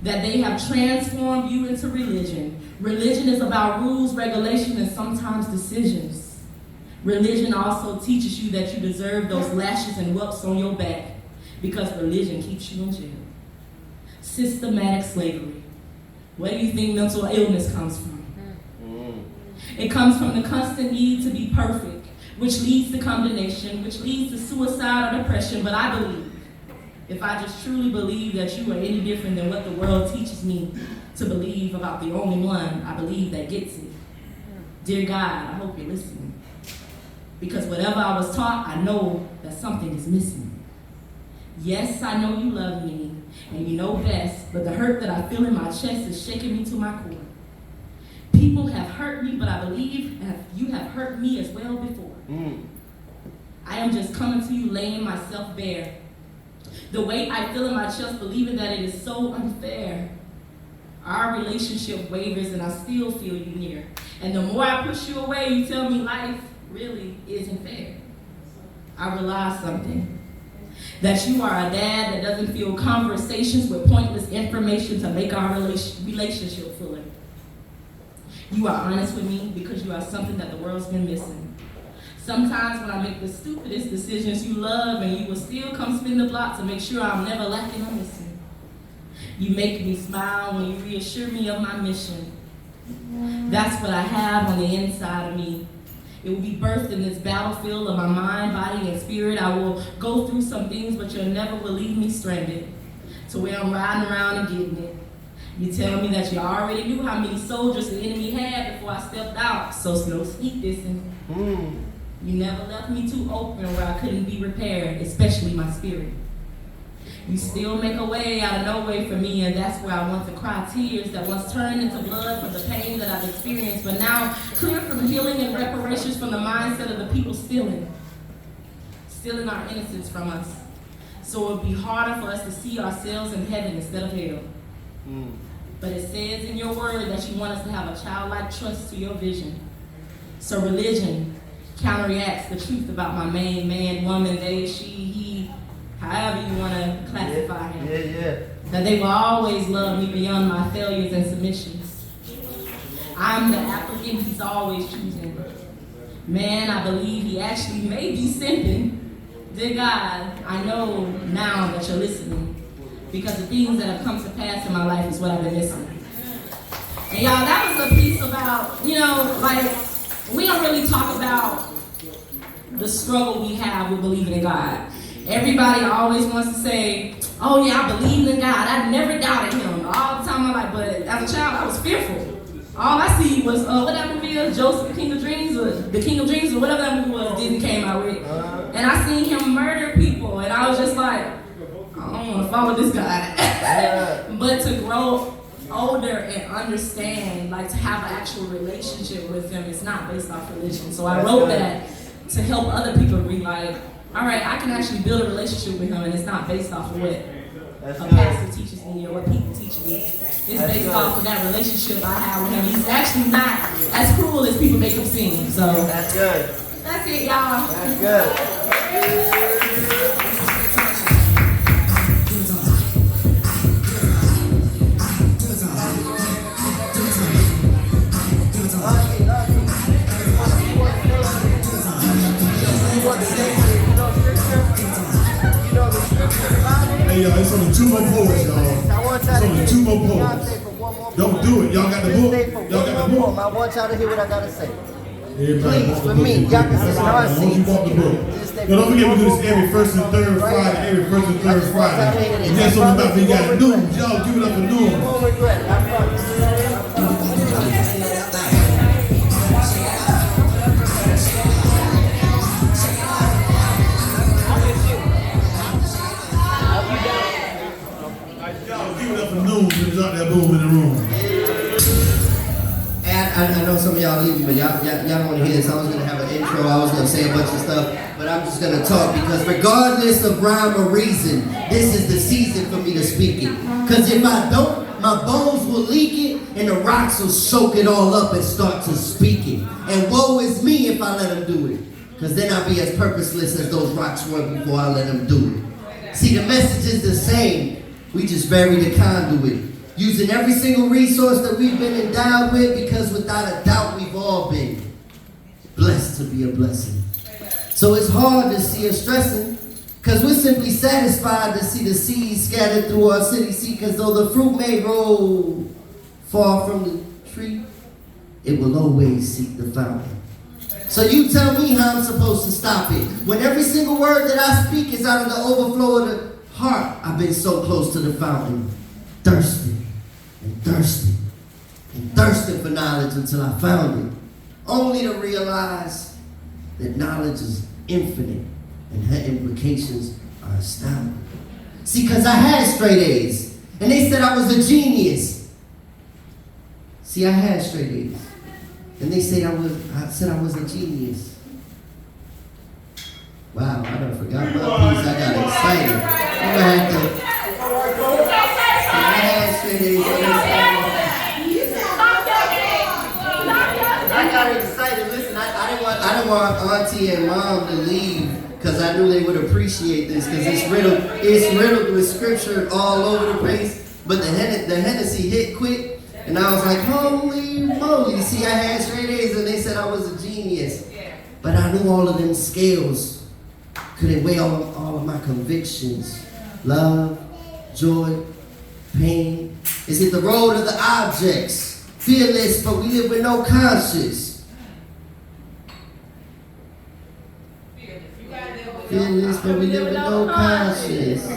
That they have transformed you into religion. Religion is about rules, regulations, and sometimes decisions. Religion also teaches you that you deserve those lashes and whelps on your back because religion keeps you in jail. Systematic slavery. Where do you think mental illness comes from? It comes from the constant need to be perfect, which leads to condemnation, which leads to suicide or depression. But I believe, if I just truly believe that you are any different than what the world teaches me to believe about the only one I believe that gets it. Dear God, I hope you're listening. Because whatever I was taught, I know that something is missing. Yes, I know you love me, and you know best, but the hurt that I feel in my chest is shaking me to my core. People have hurt me, but I believe you have hurt me as well before. I am just coming to you, laying myself bare. The weight I feel in my chest, believing that it is so unfair. Our relationship wavers and I still feel you near. And the more I push you away, you tell me life really isn't fair. I realize something. That you are a dad that doesn't feel conversations with pointless information to make our relationship fuller. You are honest with me because you are something that the world's been missing. Sometimes when I make the stupidest decisions, you love and you will still come spin the block to make sure I'm never lacking or missing. You make me smile when you reassure me of my mission. That's what I have on the inside of me. It will be birthed in this battlefield of my mind, body, and spirit. I will go through some things, but you'll never will leave me stranded to where I'm riding around and getting it. You tell me that you already knew how many soldiers the enemy had before I stepped out, so no sneak dissing. You never left me too open where I couldn't be repaired, especially my spirit. You still make a way out of no way for me, and that's where I want to cry tears that once turned into blood from the pain that I've experienced, but now clear from healing and reparations from the mindset of the people stealing our innocence from us. So it would be harder for us to see ourselves in heaven instead of hell. But it says in your word that you want us to have a childlike trust to your vision. So religion counteracts the truth about my main man, woman, they, she, he, however you want to classify him. That they will always love me beyond my failures and submissions. I'm the applicant he's always choosing. Man, I believe he actually may be simping. Dear God, I know now that you're listening because the things that have come to pass in my life is what I've been missing. And y'all, that was a piece about, like, we don't really talk about the struggle we have with believing in God. Everybody always wants to say, oh yeah, I believe in God. I never doubted him. All the time I'm like, but as a child, I was fearful. All I see was, what that movie is, Joseph, the King of Dreams, or whatever that movie was Disney came out with. And I seen him murder people, and I was just like, I don't want to follow this guy. But to grow older and understand, like to have an actual relationship with him, it's not based off religion. So I wrote that to help other people realize, all right, I can actually build a relationship with him, and it's not based off of what a pastor teaches me or what people teach me. It's based off of that relationship I have with him. He's actually not as cruel as people make him seem. So That's good. That's it, y'all. That's good. Hey y'all, it's only 2 more poets, y'all. It's only 2 more poets. Don't do it. Y'all got the book? Y'all got the book? I want y'all to hear what I gotta say. Everybody Please, walk for the me, book. y'all can sit in our As long as you seats. walk the book. No, don't forget we do this every first and third Friday. Every first and third Friday. And that's what about we got news. Y'all give it up for You news. won't regret it, I promise. Y'all give it up for news and drop that boom in the room. And I know some of y'all leaving, but y'all don't want to hear this. I was going to have an intro. I was going to say a bunch of stuff, but I'm just going to talk because regardless of rhyme or reason, this is the season for me to speak it. Because if I don't, my bones will leak it and the rocks will soak it all up and start to speak it. And woe is me if I let them do it. Because then I'll be as purposeless as those rocks were before I let them do it. See, the message is the same. We just vary the conduit. Using every single resource that we've been endowed with, because without a doubt we've all been blessed to be a blessing. So it's hard to see us stressing, because we're simply satisfied to see the seeds scattered through our city. See, because though the fruit may roll far from the tree, it will always seek the fountain. So you tell me how I'm supposed to stop it, when every single word that I speak is out of the overflow of the heart. I've been so close to the fountain, thirsting and thirsting and thirsting for knowledge until I found it, only to realize that knowledge is infinite and her implications are astounding. See, because I had straight A's and they said I was a genius. See, I had straight A's. And they said I said I was a genius. Wow, I done forgot my piece. I got excited. I'm gonna have to. I had straight A's. I got excited. Listen, I didn't want Auntie and Mom to leave because I knew they would appreciate this because it's riddled with scripture all over the place. But the Hennessy hit quick, and I was like, holy moly! See, I had straight A's, and they said I was a genius. But I knew all of them scales couldn't weigh all of my convictions. Love, joy, pain. Is it the road of the objects? Fearless, but we live with no conscience. Fearless, but we live with no conscience.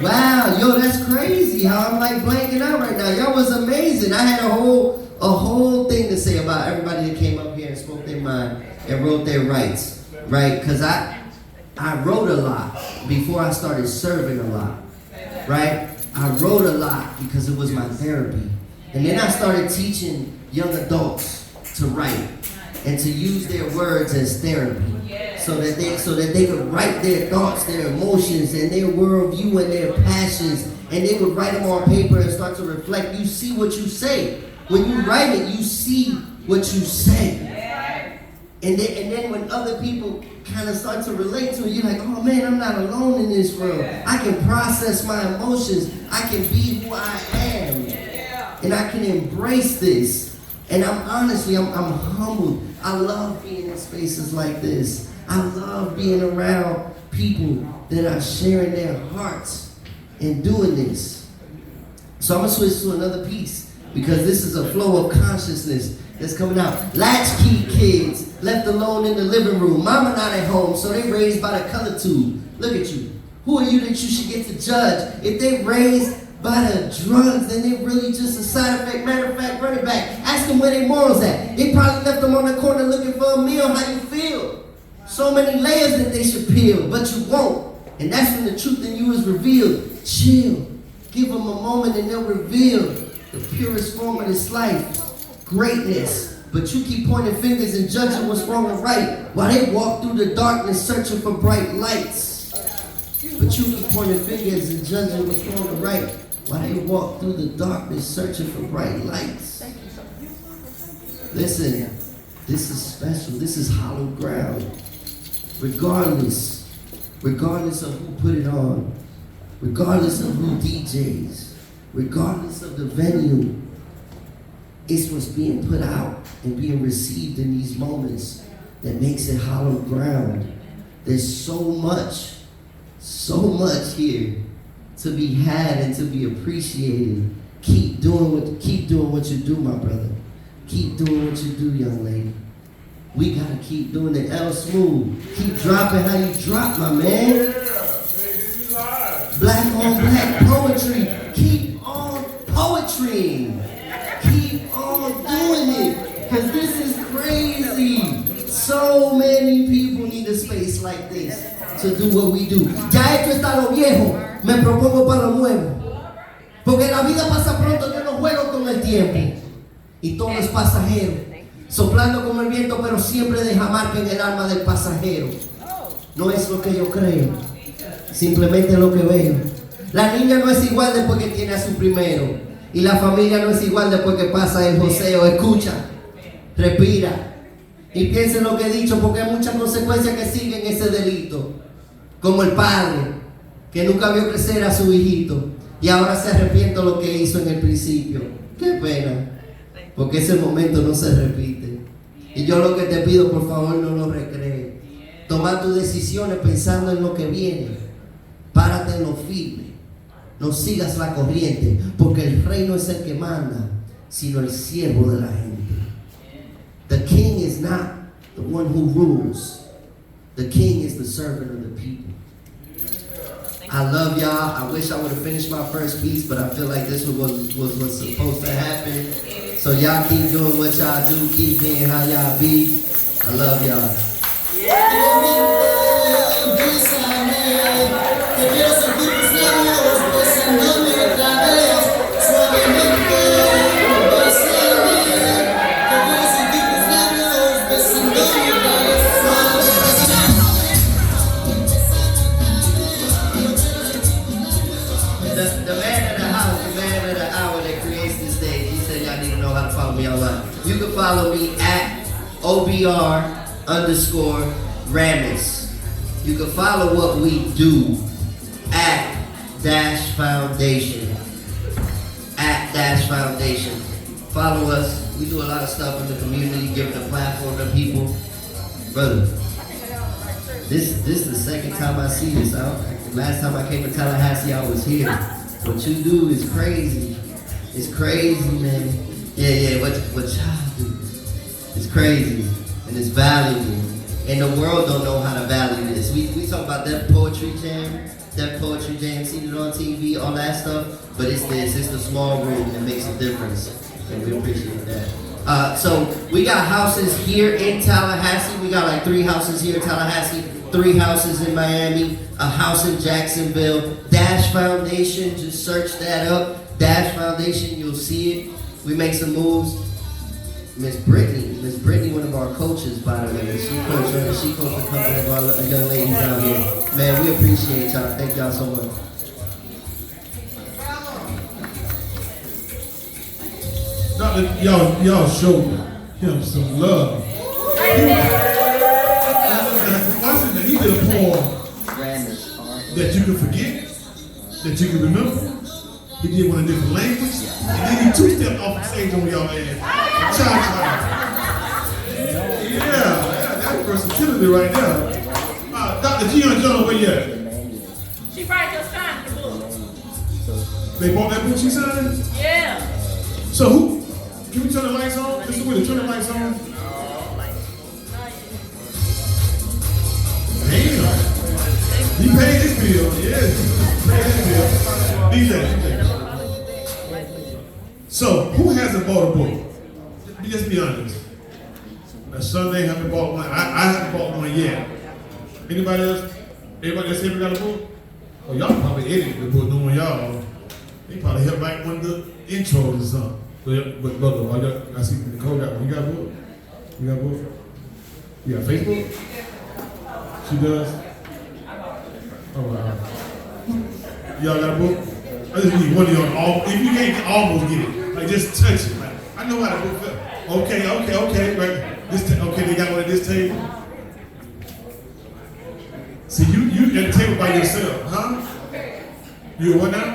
Wow, yo, that's crazy how I'm like blanking out right now. Y'all was amazing. I had a whole thing to say about everybody that came up here and spoke their mind and wrote their rights, right? Because I wrote a lot before I started serving a lot, right? I wrote a lot because it was my therapy. And then I started teaching young adults to write and to use their words as therapy, so that they could write their thoughts, their emotions, and their worldview and their passions, and they would write them on paper and start to reflect. You see what you say. When you write it, you see what you say. And then when other people kind of start to relate to it, you're like, oh man, I'm not alone in this world. I can process my emotions. I can be who I am. And I can embrace this. And I'm humbled. I love being in spaces like this. I love being around people that are sharing their hearts and doing this. So I'm going to switch to another piece because this is a flow of consciousness that's coming out. Latchkey kids left alone in the living room. Mama not at home, so they raised by the color tube. Look at you. Who are you that you should get to judge? If they raised by the drugs, then they really just a side effect. Matter of fact, run it back. Ask them where their morals at. They probably left them on the corner looking for a meal. How you feel? So many layers that they should peel, but you won't. And that's when the truth in you is revealed. Chill. Give them a moment and they'll reveal the purest form of this life. Greatness. But you keep pointing fingers and judging what's wrong and right while they walk through the darkness searching for bright lights. But you keep pointing fingers and judging what's wrong and right while they walk through the darkness searching for bright lights. Listen, this is special. This is hollow ground. Regardless of who put it on, regardless of who DJs, regardless of the venue, it's what's being put out and being received in these moments that makes it hollow ground. There's so much here to be had and to be appreciated. Keep doing what you do, my brother. Keep doing what you do, young lady. We gotta keep doing it. L Smooth, keep dropping how you drop, my man. Black on black poetry. Keep on poetry. Keep on doing it. Cause this is crazy. So many people need a space like this to do what we do. Ya esto está lo viejo. Me propongo para lo nuevo. Porque la vida pasa pronto, yo no juego con el tiempo. Y todo es pasajero. Soplando como el viento, pero siempre deja marca en el alma del pasajero. No es lo que yo creo, simplemente lo que veo. La niña no es igual después que tiene a su primero. Y la familia no es igual después que pasa el joseo. Escucha, respira y piensa en lo que he dicho, porque hay muchas consecuencias que siguen ese delito. Como el padre que nunca vio crecer a su hijito y ahora se arrepiente de lo que hizo en el principio. Qué pena, porque ese momento no se repite. Y yo lo que te pido, por favor, no lo recrees. Toma tus decisiones pensando en lo que viene. Párate en lo firme. No sigas la corriente, porque el rey no es el que manda, sino el siervo de la gente. The king is not the one who rules. The king is the servant of the people. I love y'all. I wish I would have finished my first piece, but I feel like this was what's supposed to happen. So y'all keep doing what y'all do. Keep being how y'all be. I love y'all. the man of the house, the man of the hour that creates this stage, he said y'all need to know how to follow me online. You can follow me at OBR_Ramis. You can follow what we do at Dash Foundation. At Dash Foundation. Follow us. We do a lot of stuff in the community, giving a platform to people. Brother, this is the second time I see this. Last time I came to Tallahassee, I was here. What you do is crazy. It's crazy, man. Yeah, what y'all do. It's crazy. And it's valuable. And the world don't know how to value this. We talk about that poetry jam, seen it on TV, all that stuff. But it's the small room that makes a difference. And we appreciate that. So we got houses here in Tallahassee. We got like 3 houses here in Tallahassee, 3 houses in Miami, a house in Jacksonville. Dash Foundation, just search that up. Dash Foundation, you'll see it. We make some moves. Miss Brittany, one of our coaches, by the way. She coached a couple of our young ladies out here. Man, we appreciate y'all. Thank y'all so much. Y'all show him some love. He did a poem that you can forget, that you can remember. He did one in different language, and then he 2-stepped off the stage on y'all ass. Yeah, that's versatility right there. Dr. Gion John, where you at? She probably just signed the book. They bought that book she signed? Yeah. So who? Can we turn the lights on? This is where to turn the lights on. Damn. He paid his bill. Yes. Paid his bill. DJ. So, who hasn't bought a book? Just be honest. Sunday haven't bought one. I haven't bought one yet. Anybody else? Everybody else ever got a book? Oh, y'all probably edited the book knowing y'all. They probably helped write one of the intros or something. But brother, I see Nicole got one. You got a book? You got a book? You got Facebook? She does? Oh, wow. Y'all got a book? I just need one of y'all. If you can't almost get it, like just touch it. Like, I know how to book up. Okay. Right. Okay, they got one at this table. See, you at the table by yourself, huh? You a what now?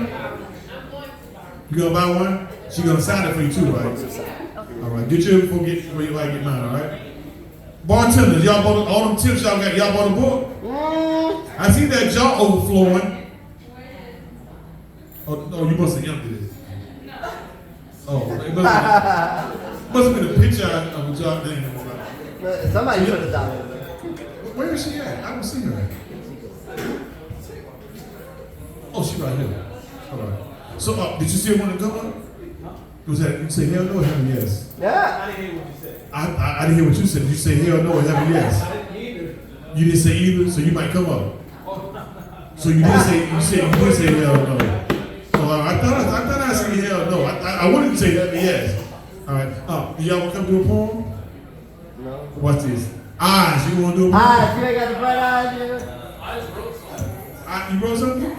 You gonna buy one? She gonna sign it for you too, right? All right, get your before you like get mine, all right? Bartenders, y'all bought all them tips y'all got. Y'all bought a book? I see that jaw overflowing. Oh, you must have emptied it. Oh, it must have been a picture of a jaw thing. Somebody put it down. Where is she at? I don't see her. Oh, she right here. All right. So, did you see her when it come up? Was that you say hell no or hell yes? Yeah. I didn't hear what you said. I didn't hear what you said. Did you say hell no or hell yes? I didn't either. You didn't say either, so you might come up. So you did say hell no. Oh, I thought I said hell no. I wanted to say hell yes. All right. Do y'all want to come do a poem? No. Watch this. Eyes. You want to do a poem? Eyes. You ain't got the bright eyes, you. You wrote something?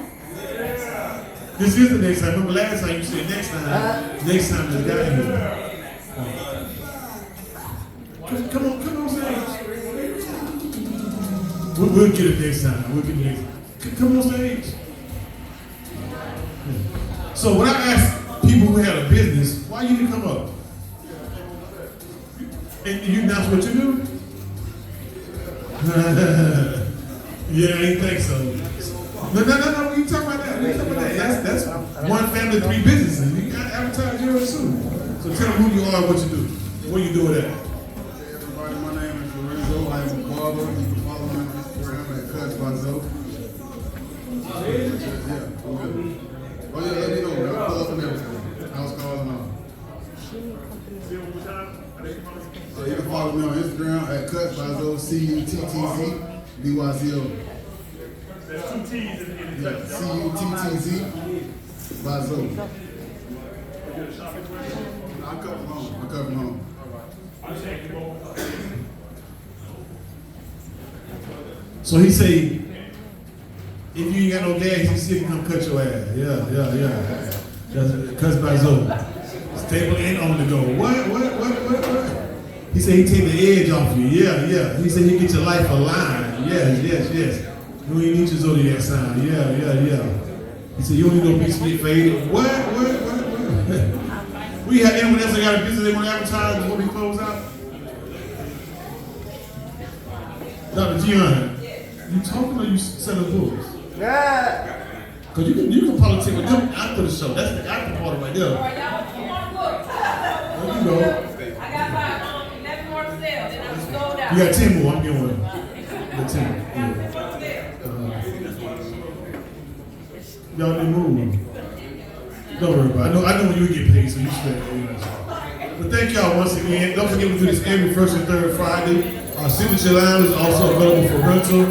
This is the next time. Remember last time you said next time. Next time this guy here. Come on stage. We'll get it next time. Come on stage. So when I ask people who had a business, why you didn't come up? And you announce what you do? Yeah, I ain't think so. No, we talk about that. That's one family, 3 businesses. You got to advertise yours too. So tell them who you are and what you do. What you do with that? Hey everybody, my name is Lorenzo. I am a barber. You can follow me on Instagram at Cuts by Zoe. Oh yeah, let me know. I'll pull up and everything. House calls and all. So you can follow me on Instagram at Cuts by Zoe, CUTTZ BYZO. There's 2 T's in Yeah, CUTTZ by Zoe. I'll come home. So he say, If you ain't got no gas, you see him come cut your ass. Yeah. That's cuts by Zoe. Stable and on the go. What? He said he take the edge off you. Yeah. He said he get your life aligned. Yes. You ain't need your zodiac sign. Yeah. He said you don't need no bitch to get faded. What? We have anyone else that got a business they want to advertise before we close out? Dr. Gian, you talking or you selling books? Yeah. Because you can politic with them after the show. That's the after party right there. There you go. I got 11 more to sell, then I'm sold out. You got 10 more. I'm getting one. You got 10 more. Y'all didn't move. Don't worry about it. I know when you get paid, so you should. But thank y'all once again. Don't forget we do this every first and third Friday. Signature Lounge is also available for rental.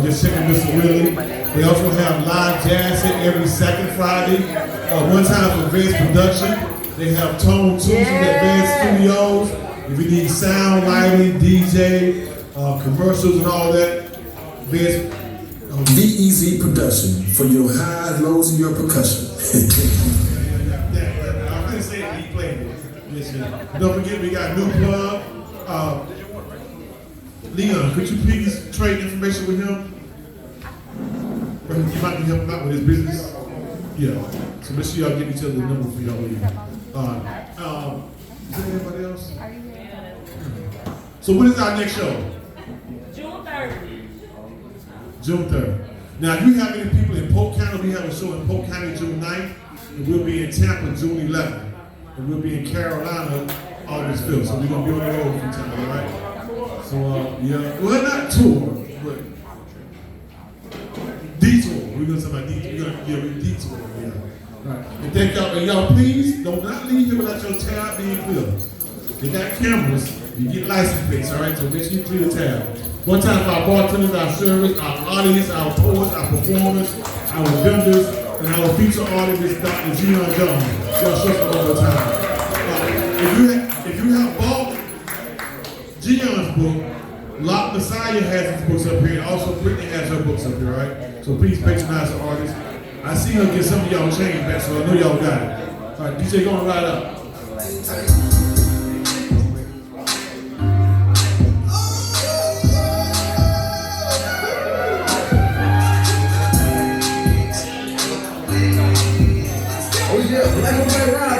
Just check out Mr. Willie. They also have live jazz every second Friday. One time for Vance Production. They have Tone Tuesdays at Vance Studios. If you need sound, lighting, DJ, commercials and all that, Vance. VEZ Production for your highs, lows, and your percussion. I'm gonna say it, he played it. Yes. Don't forget we got new plug. Leon, could you please trade information with him? You might be helping out with his business. Yeah. So make sure y'all get each other the number for y'all leave. Is there anybody else? So when is our next show? June 3rd. Now, if you have any people in Polk County, we have a show in Polk County June 9th, and we'll be in Tampa June 11th, and we'll be in Carolina August 5th. So we're gonna be on the road from time, all right? So well, not tour, but detour. We're gonna talk about detour. We're detour. Yeah. Right. And thank y'all. And y'all, please do not leave here without your tab being clear. They got cameras. You get license plates, all right? So make sure you clear the tab. One time for our bartenders, our servers, our audience, our poets, our performers, our vendors, and our feature artist, Dr. Gian Jones. Y'all show up all the time. If you have bought Gian's book, Lock Messiah has his books up here, and also Brittany has her books up here, right? So please patronize the artist. I see her get some of y'all change back, so I know y'all got it. All right, DJ, going right up. Oh yeah, black and white ride.